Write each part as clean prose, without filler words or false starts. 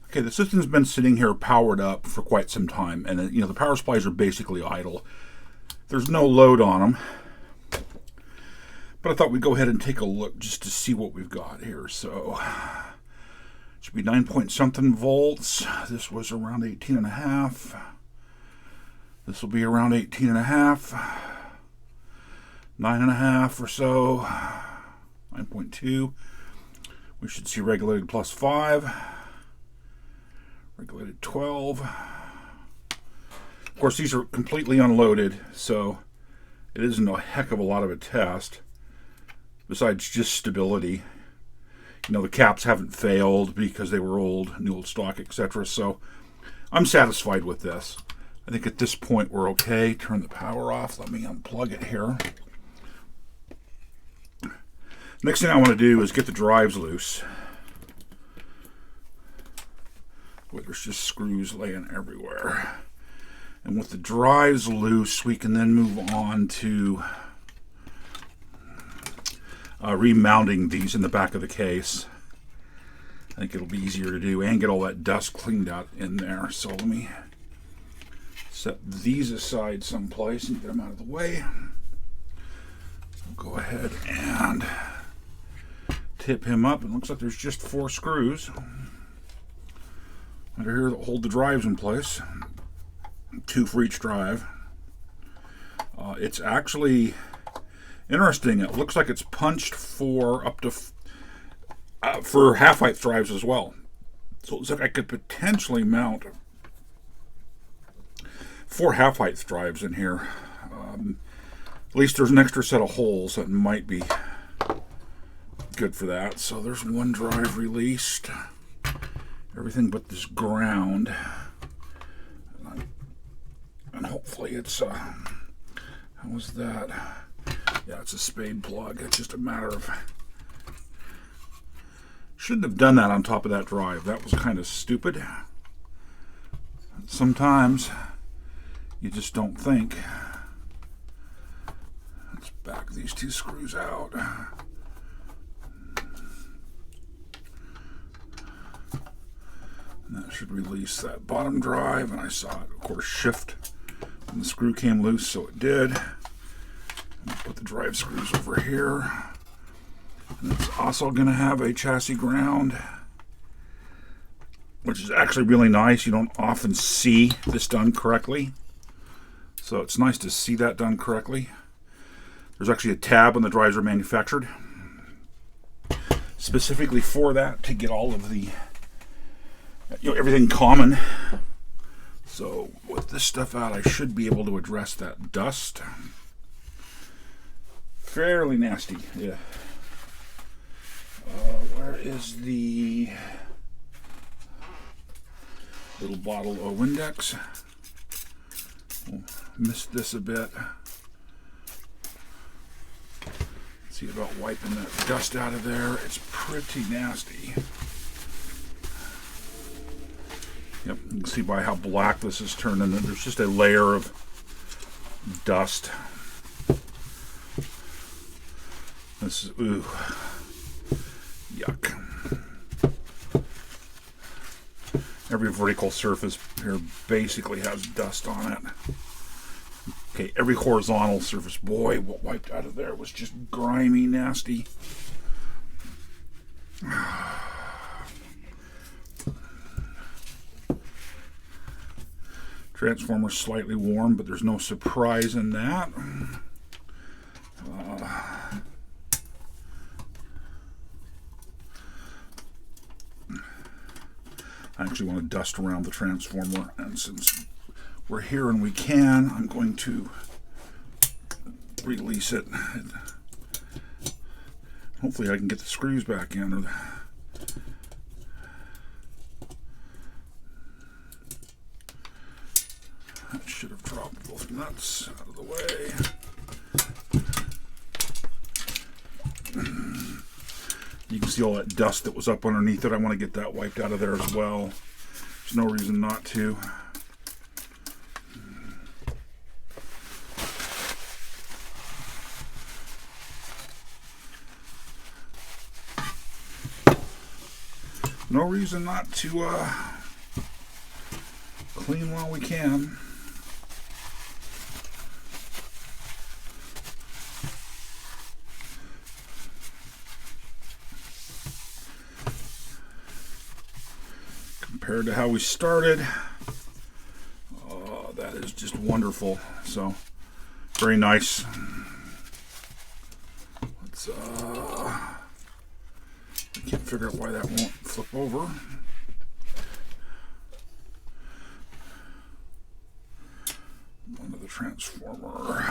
Okay, the system's been sitting here powered up for quite some time, and the power supplies are basically idle. There's no load on them, but I thought we'd go ahead and take a look just to see what we've got here. So it should be 9 point something volts. This was around 18.5. This will be around 18.5, 9.5 or so, 9.2. We should see regulated plus 5, regulated 12. Of course, these are completely unloaded, so it isn't a heck of a lot of a test, besides just stability. The caps haven't failed because they were new old stock, etc. So I'm satisfied with this. I think at this point we're okay. Turn the power off. Let me unplug it here. Next thing I want to do is get the drives loose. Boy, there's just screws laying everywhere. And with the drives loose, we can then move on to remounting these in the back of the case. I think it'll be easier to do and get all that dust cleaned out in there. So let me set these aside someplace and get them out of the way. I'll go ahead and tip him up. It looks like there's just 4 screws under here that hold the drives in place. 2 for each drive. It's actually interesting. It looks like it's punched for up to for half-height drives as well. So it looks like I could potentially mount 4 half-height drives in here. At least there's an extra set of holes that might be good for that. So there's 1 drive released. Everything but this ground. And hopefully it's, how was that? Yeah, it's a spade plug. It's just a matter of, shouldn't have done that on top of that drive. That was kind of stupid. Sometimes you just don't think. Let's back these 2 screws out. And that should release that bottom drive, and I saw it, of course, shift when the screw came loose, so it did. Put the drive screws over here. And it's also going to have a chassis ground, which is actually really nice. You don't often see this done correctly, so it's nice to see that done correctly. There's actually a tab when the drives are manufactured, specifically for that, to get all of the everything common. So with this stuff out, I should be able to address that dust. Fairly nasty, yeah. Where is the little bottle of Windex? We'll miss this a bit. See about wiping that dust out of there. It's pretty nasty. Yep, you can see by how black this is turning. There's just a layer of dust. This is, ooh, yuck. Every vertical surface here basically has dust on it. Okay, every horizontal surface, boy, what wiped out of there was just grimy, nasty. Transformer slightly warm, but there's no surprise in that. I actually want to dust around the transformer, and since we're here and we can, I'm going to release it. Hopefully I can get the screws back in. Or I should have dropped both nuts out of the way. You can see all that dust that was up underneath it. I want to get that wiped out of there as well. There's no reason not to. No reason not to clean while we can. Compared to how we started, oh, that is just wonderful. So, very nice. Let's, I can't figure out why that won't flip over. Onto the transformer.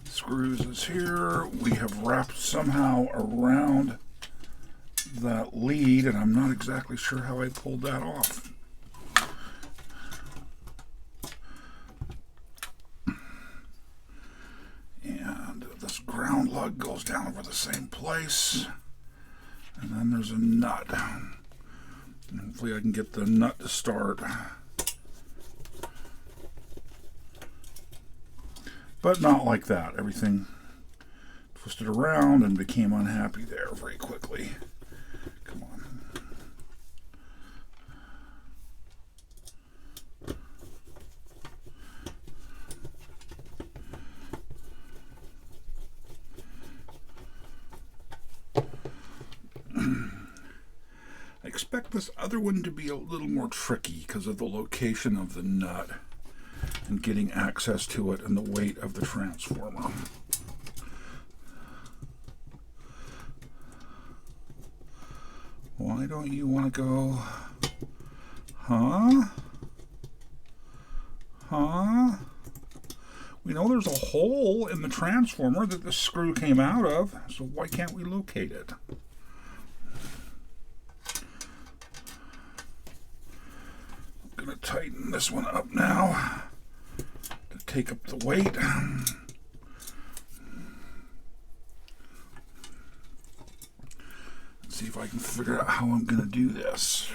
Screws is here. We have wrapped somehow around that lead, and I'm not exactly sure how I pulled that off. And this ground lug goes down over the same place, and then there's a nut. And hopefully I can get the nut to start. But not like that. Everything twisted around and became unhappy there very quickly. Come on. I expect this other one to be a little more tricky because of the location of the nut and getting access to it and the weight of the transformer. Why don't you want to go? Huh? We know there's a hole in the transformer that the screw came out of, so why can't we locate it? I'm going to tighten this one up now to take up the weight. See if I can figure out how I'm going to do this.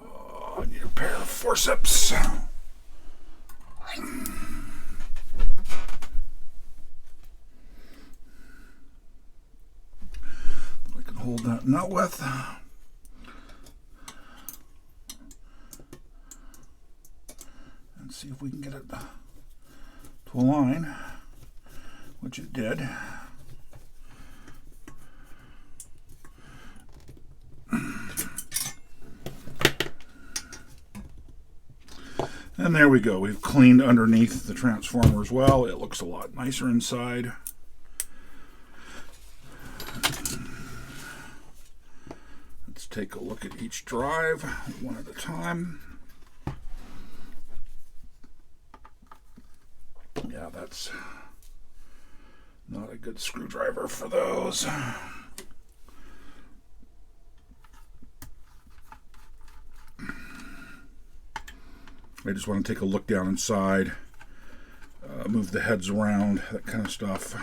Oh, I need a pair of forceps. I can hold that nut with. See if we can get it to align, which it did. And there we go. We've cleaned underneath the transformer as well. It looks a lot nicer inside. Let's take a look at each drive one at a time. Yeah, that's not a good screwdriver for those. I just want to take a look down inside, move the heads around, that kind of stuff.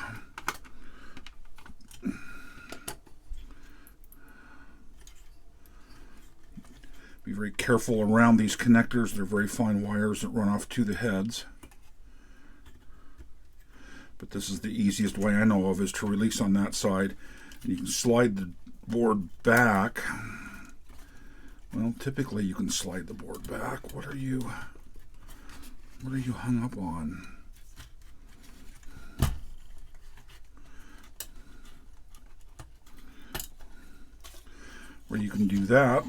Be very careful around these connectors. They're very fine wires that run off to the heads. But this is the easiest way I know of, is to release on that side. And you can slide the board back. Well, typically you can slide the board back. What are you hung up on? Where you can do that.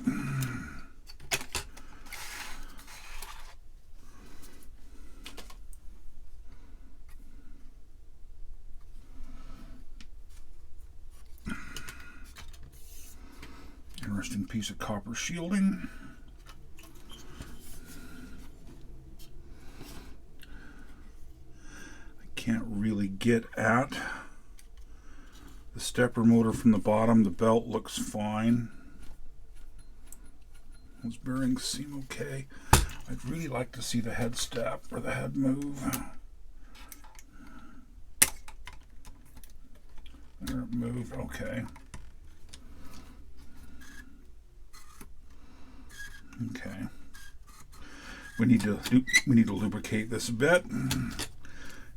Interesting piece of copper shielding. I can't really get at the stepper motor from the bottom. The belt looks fine. Those bearings seem okay. I'd really like to see the head step or the head move. There it moved, okay. Okay. we need to lubricate this a bit.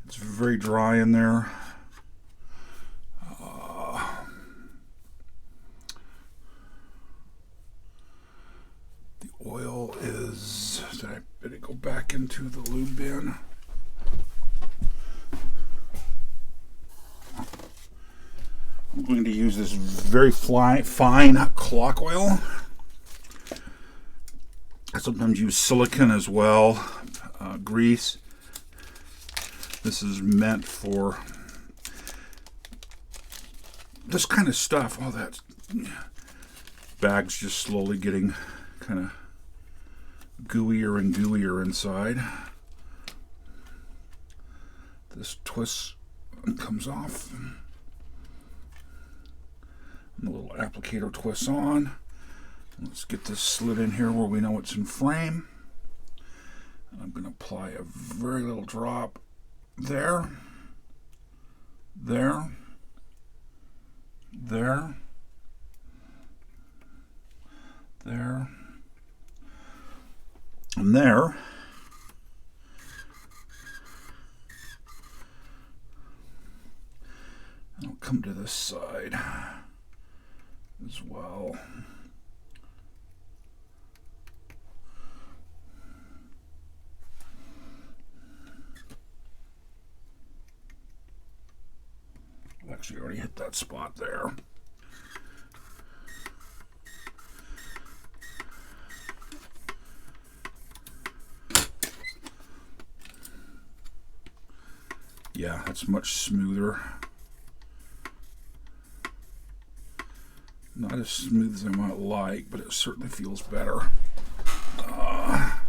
It's very dry in there. The oil is, did I better go back into the lube bin? I'm going to use this very fine clock oil. I sometimes use silicone as well, grease. This is meant for this kind of stuff. Oh, that bag's just slowly getting kind of gooier and gooier inside. This twists and comes off. And the little applicator twists on. Let's get this slid in here where we know it's in frame. And I'm going to apply a very little drop there, there, there, there, and there. And I'll come to this side as well. I've actually already hit that spot there. Yeah, that's much smoother. Not as smooth as I might like, but it certainly feels better. I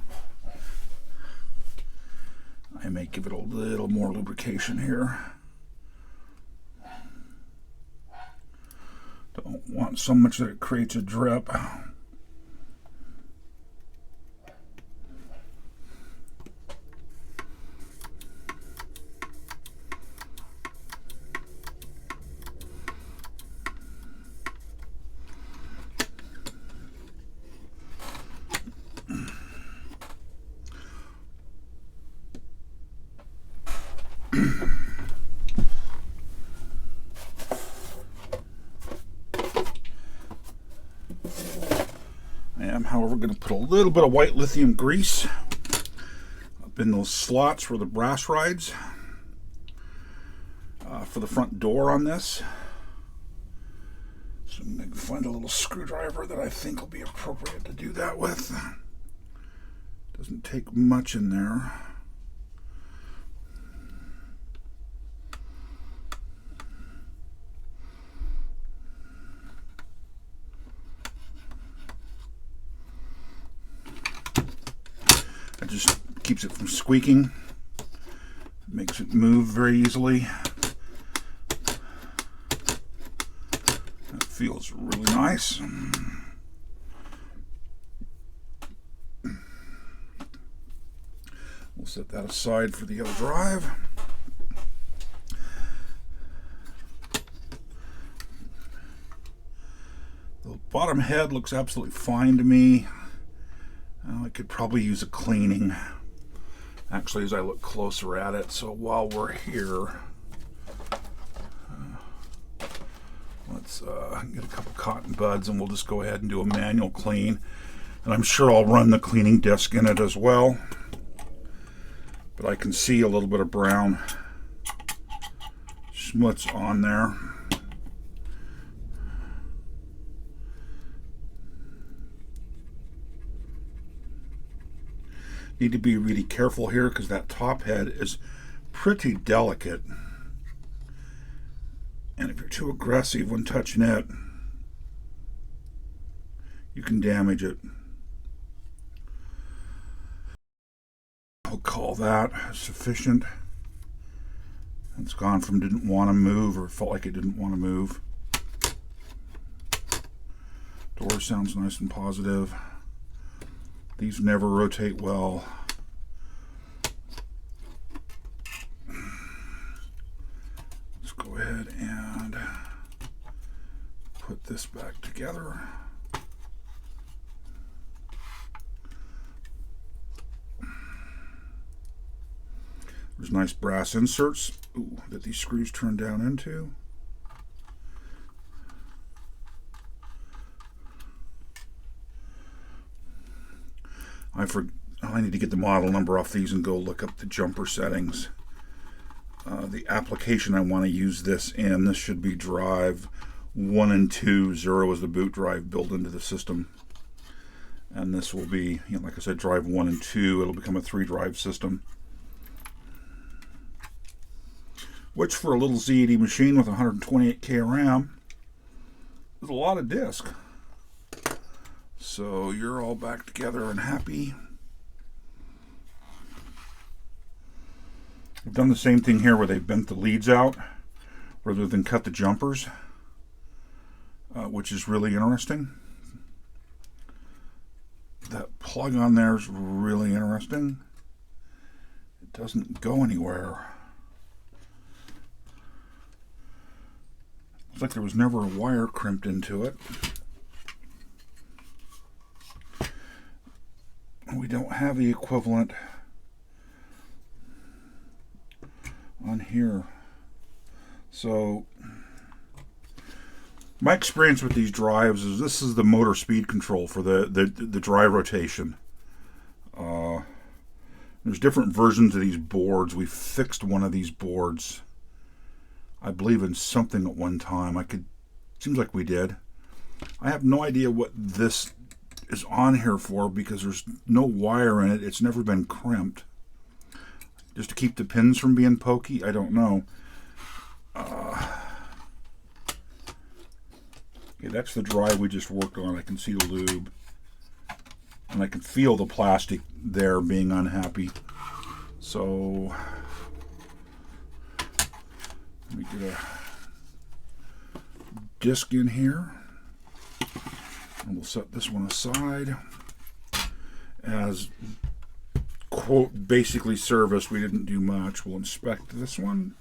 may give it a little more lubrication here. Don't want so much that it creates a drip. However, we're going to put a little bit of white lithium grease up in those slots where the brass rides for the front door on this. So I'm going to find a little screwdriver that I think will be appropriate to do that with. Doesn't take much in there. It just keeps it from squeaking, makes it move very easily. That feels really nice. We'll set that aside for the other drive. The bottom head looks absolutely fine to me. I could probably use a cleaning, actually, as I look closer at it. So while we're here, let's get a couple cotton buds and we'll just go ahead and do a manual clean. And I'm sure I'll run the cleaning disc in it as well. But I can see a little bit of brown schmutz on there. Need to be really careful here because that top head is pretty delicate. And if you're too aggressive when touching it, you can damage it. I'll call that sufficient. It's gone from didn't want to move or felt like it didn't want to move. Door sounds nice and positive. These never rotate well. Let's go ahead and put this back together. There's nice brass inserts that these screws turn down into. I need to get the model number off these and go look up the jumper settings. The application I want to use this in, this should be drive 1 and 2. 0 is the boot drive built into the system. And this will be, like I said, drive 1 and 2. It'll become a 3-drive system. Which for a little Z80 machine with 128K RAM is a lot of disk. So you're all back together and happy. I've done the same thing here where they bent the leads out rather than cut the jumpers, which is really interesting. That plug on there is really interesting. It doesn't go anywhere. Looks like there was never a wire crimped into it. We don't have the equivalent on here. So my experience with these drives is this is the motor speed control for the drive rotation. There's different versions of these boards. We fixed one of these boards, I believe, in something at one time. Seems like we did. I have no idea what this is on here for because there's no wire in it. It's never been crimped. Just to keep the pins from being pokey? I don't know. Okay, that's the drive we just worked on. I can see the lube. And I can feel the plastic there being unhappy. So let me get a disc in here. And we'll set this one aside as, quote, basically service. We didn't do much. We'll inspect this one.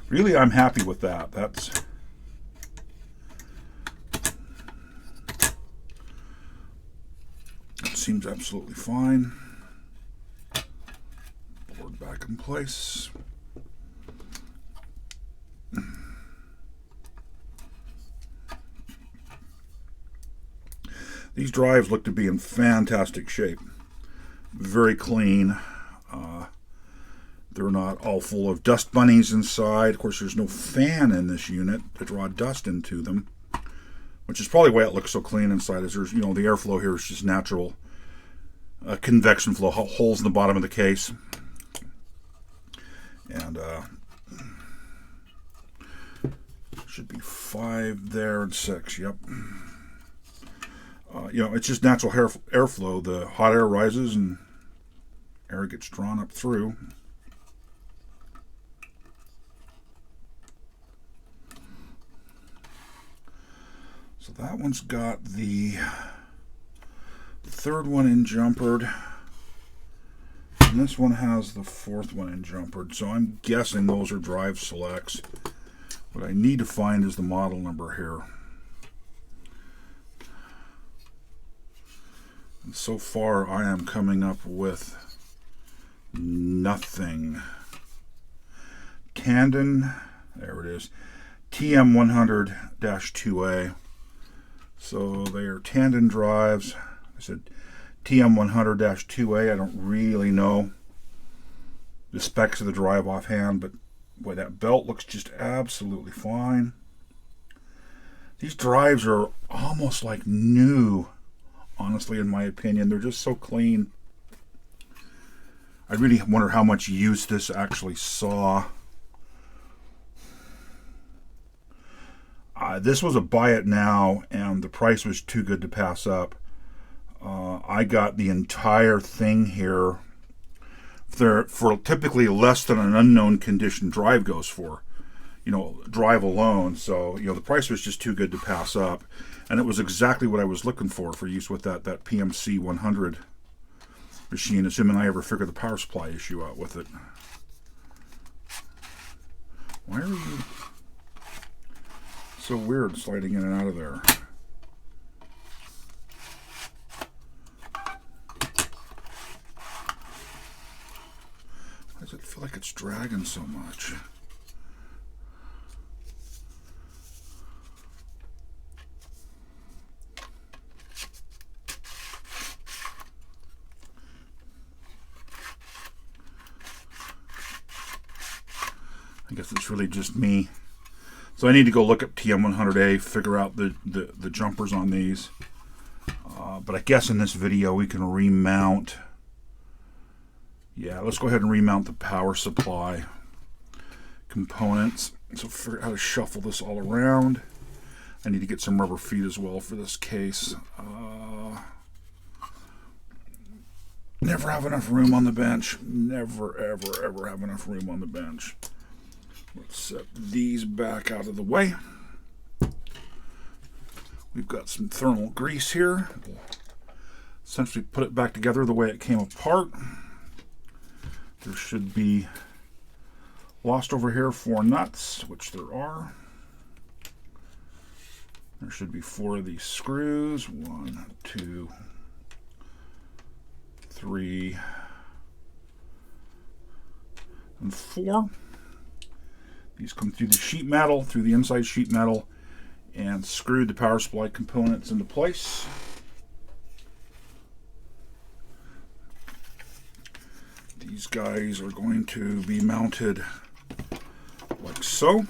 Really, I'm happy with that. That seems absolutely fine. Board back in place. These drives look to be in fantastic shape. Very clean. They're not all full of dust bunnies inside. Of course, there's no fan in this unit to draw dust into them, which is probably why it looks so clean inside. Is there's, the airflow here is just natural convection flow, holes in the bottom of the case. And should be 5 there and 6. Yep. It's just natural airflow. The hot air rises and air gets drawn up through. So that one's got the third one in jumpered, and this one has the fourth one in jumpered. So I'm guessing those are drive selects. What I need to find is the model number here. And so far I am coming up with nothing. Tandon, there it is, TM100-2A. So they are Tandon drives. I said TM100-2A. I don't really know the specs of the drive offhand, but boy, that belt looks just absolutely fine. These drives are almost like new, honestly, in my opinion. They're just so clean. I really wonder how much use this actually saw. This was a buy it now, and the price was too good to pass up. I got the entire thing here for typically less than an unknown condition drive goes for. Drive alone. So, the price was just too good to pass up. And it was exactly what I was looking for use with that PMC 100 machine, assuming I ever figure the power supply issue out with it. Why are you so weird sliding in and out of there? Why does it feel like it's dragging so much? I guess it's really just me. So I need to go look up TM100A, figure out the jumpers on these. But I guess in this video we can remount. Yeah, let's go ahead and remount the power supply components. So figure out how to shuffle this all around. I need to get some rubber feet as well for this case. Never have enough room on the bench. Never, ever, ever have enough room on the bench. Let's set these back out of the way. We've got some thermal grease here. We'll essentially put it back together the way it came apart. There should be lost over here 4 nuts, which there are. There should be 4 of these screws. 1, 2, 3, and 4. These come through the sheet metal, through the inside sheet metal, and screwed the power supply components into place. These guys are going to be mounted like so. I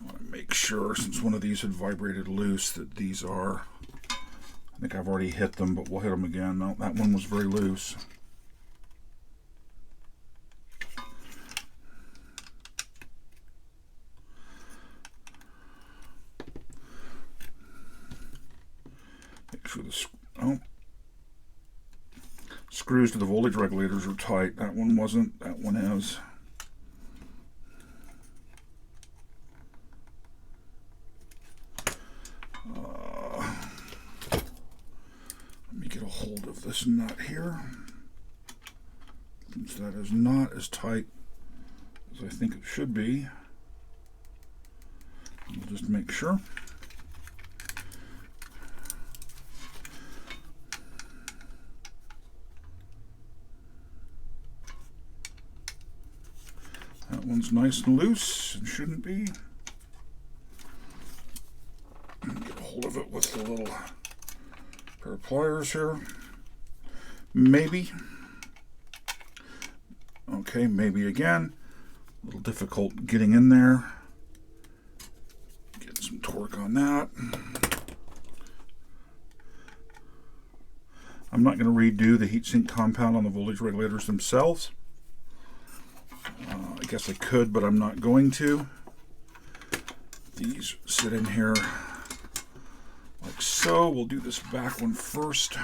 want to make sure, since one of these had vibrated loose, that these are... I think I've already hit them, but we'll hit them again. No, that one was very loose. Make sure the screws to the voltage regulators are tight. That one wasn't. That one is. Hold of this nut here, since that is not as tight as I think it should be. We'll just make sure. That one's nice and loose and shouldn't be. Get a hold of it with the little pair of pliers here. Maybe. Okay, maybe again. A little difficult getting in there. Get some torque on that. I'm not going to redo the heatsink compound on the voltage regulators themselves. I guess I could, but I'm not going to. These sit in here like so. We'll do this back one first.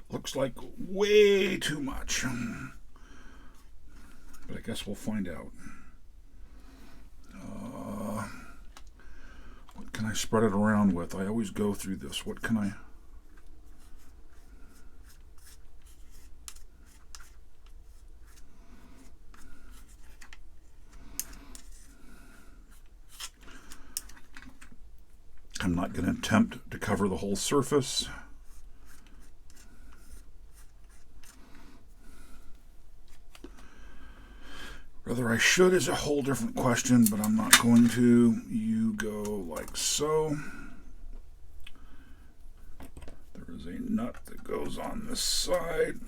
Looks like way too much, but I guess we'll find out. What can I spread it around with? I always go through this. What can I... I'm not going to attempt to cover the whole surface. Whether I should is a whole different question, but I'm not going to. You go like so. There's a nut that goes on this side.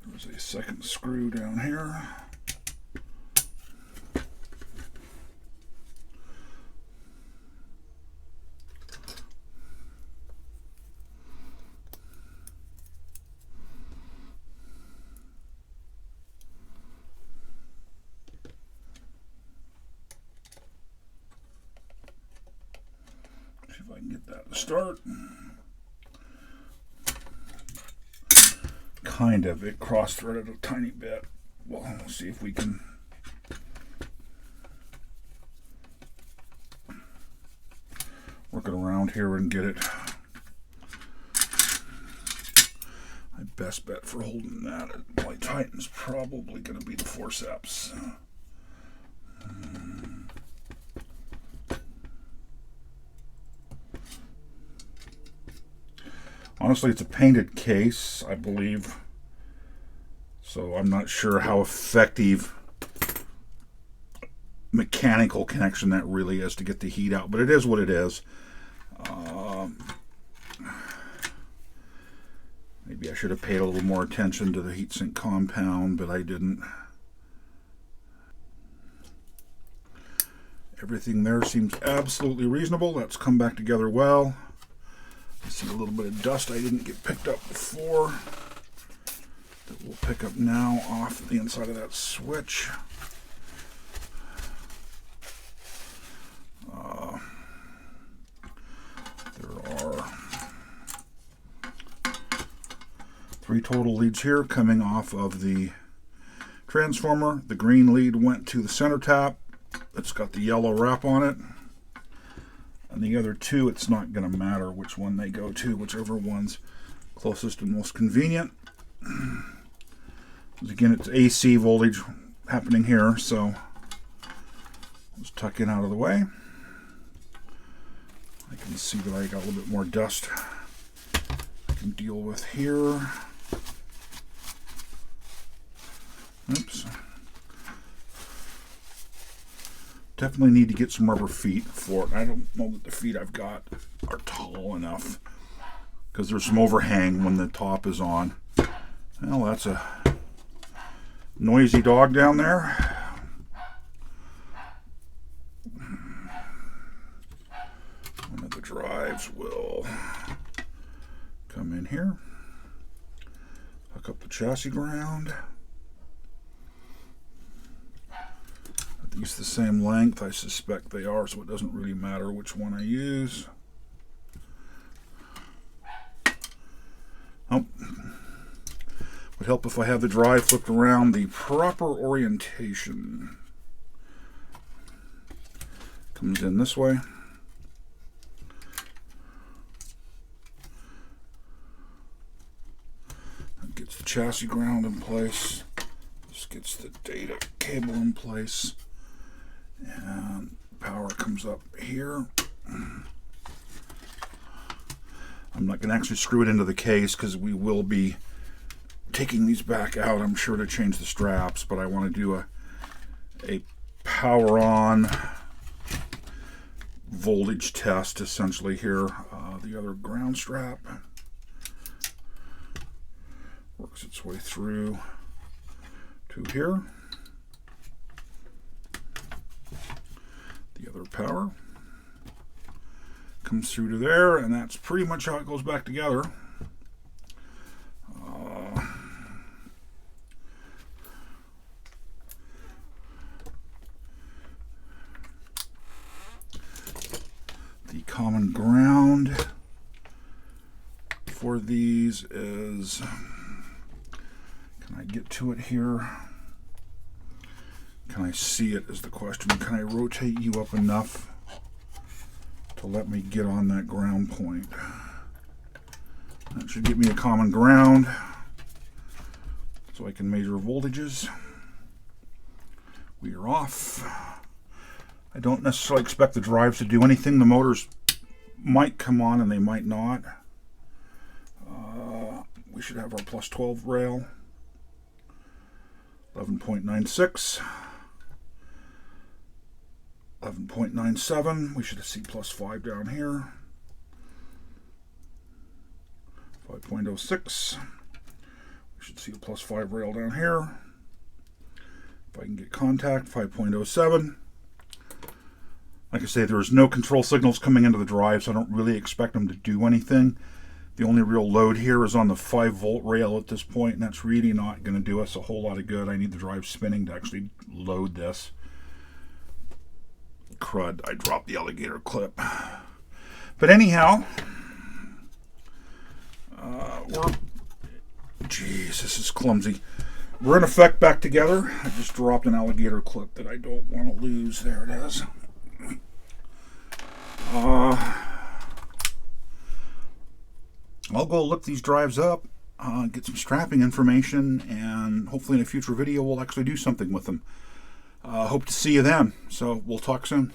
There's a second screw down here. See if I can get that to start. Kind of. It cross-threaded a tiny bit. Well, we'll see if we can. Work it around here and get it. My best bet for holding that while tighten is probably going to be the forceps. Honestly, it's a painted case, I believe. So I'm not sure how effective mechanical connection that really is to get the heat out, but it is what it is. Maybe I should have paid a little more attention to the heatsink compound, but I didn't. Everything there seems absolutely reasonable. That's come back together well. I see a little bit of dust I didn't get picked up before that we'll pick up now off the inside of that switch. There are 3 total leads here coming off of the transformer. The green lead went to the center tap. It's got the yellow wrap on it. And the other 2, it's not going to matter which one they go to, whichever one's closest and most convenient. Again, it's AC voltage happening here, so let's tuck in out of the way. I can see that I got a little bit more dust I can deal with here. Oops. Definitely need to get some rubber feet for it. I don't know that the feet I've got are tall enough because there's some overhang when the top is on. Well, that's a noisy dog down there. One of the drives will come in here, hook up the chassis ground. Are these the same length? I suspect they are, so it doesn't really matter which one I use. Oh, would help if I have the drive flipped around the proper orientation. Comes in this way. That gets the chassis ground in place. This gets the data cable in place. And power comes up here. I'm not going to actually screw it into the case because we will be taking these back out, I'm sure, to change the straps, but I want to do a power on voltage test essentially here. The other ground strap works its way through to here. The other power comes through to there, and that's pretty much how it goes back together. The common ground for these is, can I get to it here? Can I see it is the question. Can I rotate you up enough to let me get on that ground point? That should give me a common ground so I can measure voltages. We are off. I don't necessarily expect the drives to do anything. The motors might come on and they might not. We should have our plus 12 rail. 11.96. 11.97. We should see +5 down here. 5.06. We should see a +5 rail down here. If I can get contact, 5.07. Like I say, there's no control signals coming into the drive, so I don't really expect them to do anything. The only real load here is on the 5-volt rail at this point, and that's really not going to do us a whole lot of good. I need the drive spinning to actually load this. Crud, I dropped the alligator clip. But anyhow, jeez, this is clumsy. We're in effect back together. I just dropped an alligator clip that I don't want to lose. There it is. I'll go look these drives up, get some strapping information, and hopefully in a future video we'll actually do something with them. Hope to see you then. So we'll talk soon.